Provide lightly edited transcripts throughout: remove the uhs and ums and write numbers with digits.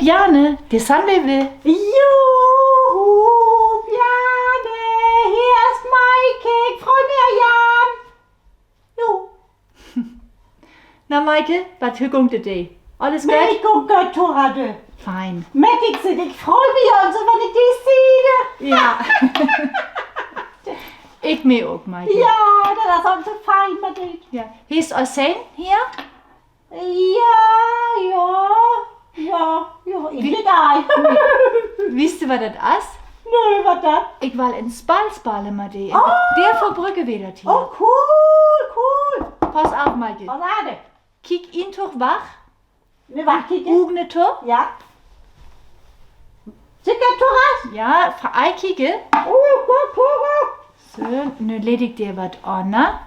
Bjarne, det er sådan, vi vil. Juhu, Bjarne, her er Maike, ich freue mich an Jan. Jo. Na Maike, was hückung det dig? Alles Men godt? ik går godt, Torade. Fein. Men ich freue mich also, wenn ich dich sehe. Ja. Ik med ook, Maike. Ja, det er sådan så fein med det. Ja. Hist og sen her? Ja, ikke dig. Vidste du, hvad det er? Nej, hvad da? Ik vil en spalsballe med det. Derfor brugger vi det til. Cool. Pas op, Maike. Hvad er det? Kig ind tog wach. Nu var kigge. Ugne tog. Ja. Sikker, Toras? Ja, fra ej kigge. Så, nu let ik det wat under.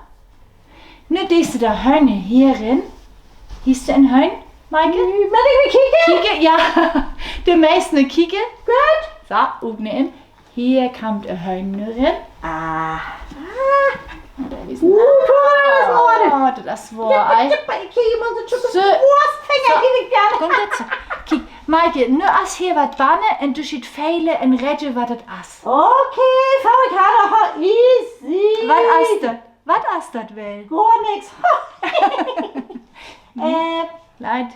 Nu disse der højne herin. Hist du en højn, Maike? Men ik vil kigge. Kigge, ja. Det meste kigge. Godt. Så, ugne ind. Her kom der højne ind. Toras, det er svår, ej. Jeg kigger mig, så tog Så- jeg ikke gerne. Kom det så. Kig, Maike, nu as her wat banne en du shit feile en redde wat het as. Okay, for ich har her easy. Wat as dat? Wat as dat wel? Går nix. Leid.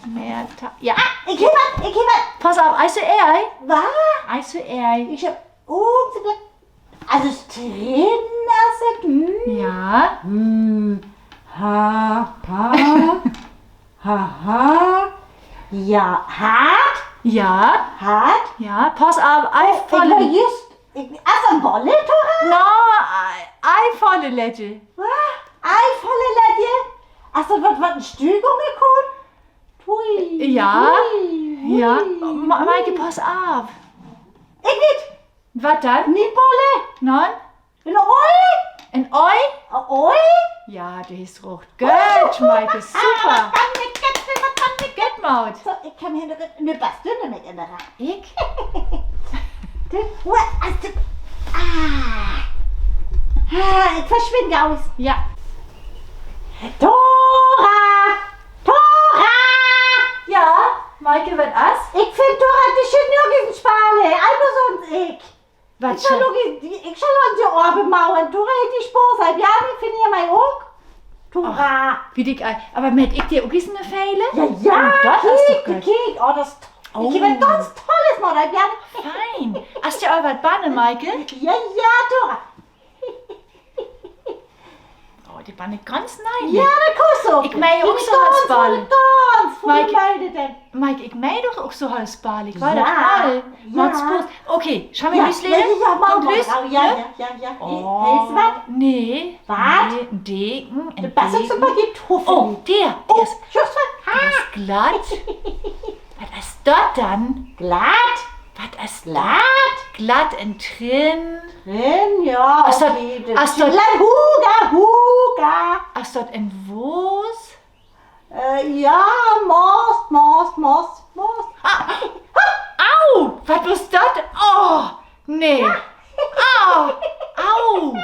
Mehr ta ja. Ich kigger. Pass auf, also ej. Hvad? Also ej. Ich hab also drin, altså Ja. Ha. Ja, hart. Ja, pass auf, ej Ich var volle. just. Altså en bolle, Tora? No, ej volle ledje. Hvad? Ej, folde ladje. Altså, hvad en stykke med kun? Tui. Ja. Ui. Ja. Maike, pass auf. Ik weet. Wat dan? Min bolle. Non? En oi. En oi? Oi. Ja, det is rocht. Gut, Maike, super. Kan ik Gut, Maud. Så, ik kan hende nu bare støtte mig den der. Ik? Det, altså. Ik forsvinder aus. Ja. Tora! Ja, Maike, wat as? Ik vind Tora, det skal nok ikke spille. Aldrig sådan ikke. Wat Ik skal nok ikke oppe maven. Tora, ikke spår sig. Bjarne, finder jeg mig ook. Tora. Wie dik ej. Aber met ik dir ook sådan feile? Ja, dat is toch kig, godt. kig. Åh, das Oh. Ik kan være ganz tolles med dig, Bjarne. Fein. Hast du auch wat banne, Maike? Ja, Tora. Oh, die banne ganz nein. Ja, det kan så. Ik mag jo ook zo halsballen. Dans, Mike. forbereide den. Maike, ik mij doch ook zo halsbal. Ik wou Ja, dat toll. ja. Wat spoed. Okay, schau mal, Ja, Lüs ja, leren. ja, Kommt Lüs? ja. Willst du was? Nee. Wat? Nee, een deken. Een Det passer så deken. på dit hoffen. Oh, der. Der ist, Just der ist glatt. Was ist das dann? Glatt. Was ist Glatt. glatt in drin? Drin, ja. Ach så- okay, det- ach så- Huga. Ach, dort in Wos? Ja, most. Au! Was ist das? Oh! Nee. Au! Au!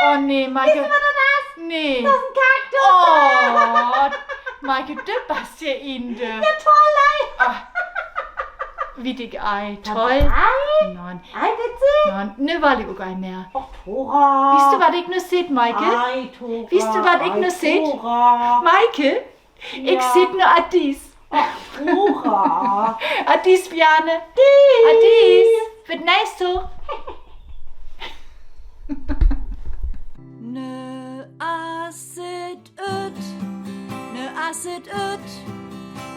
Oh nee, Maike. Hvad er det? Nee. Das ist ein Kaktus. Oh! Maike, du passt hier in der. Ja, toll, ey. Wie dick Ei. Toll. Ej, Nein. ej, witzig. Nein, ne war ich auch ein mehr. Och, Tora. Wisst du, was ich noch seht, Maike? Ej, Tora. Wisst du, was ich Ej, noch seht? Tora. Maike, ich Ja. seht nur Adis. Tora. Adis, Bjarne. Adis. Wird nice so. Nu asset ut,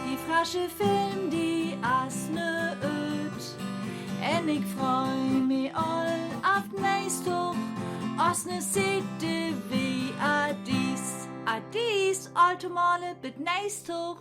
die frasche Film, die as nu ut. En ik freu mich all auf nächst hoch, as nu sitte wie Adis. Adis, alte Male, bit nächst hoch.